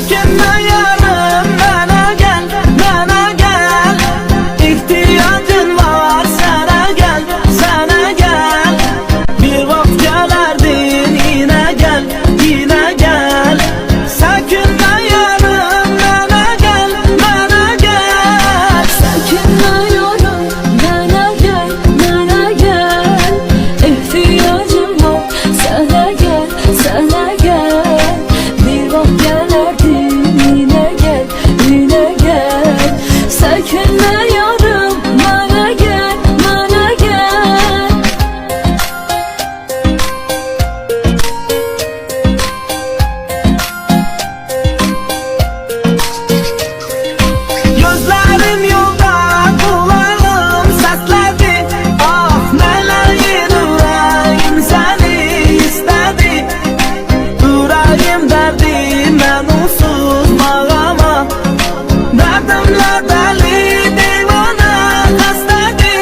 Çekinme yarım, bana gel, bana gel. İhtiyacın var, sana gel, sana gel. Bir vakit gelerdin, yine gel, yine gel. Çekinme yarım, bana gel, bana gel. Çekinme yarım, bana gel, bana gel. İhtiyacım var, sana gel, sana gel. Bir vakit gelerdin, yine gel, yine gel. Çekinme yarım, bana gel, bana gel. Gözlerim yolda, kulağım seslerdi. Ah meleğin yüreğim seni istedi. Yüreğim derdi, ben onsuz bağlama. Derdimle deli divane hastedi.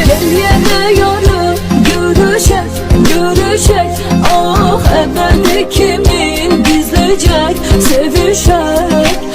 Gel yine yarım, görüşek, görüşek. Ah ebedi kimin gizleyecek, sevişek.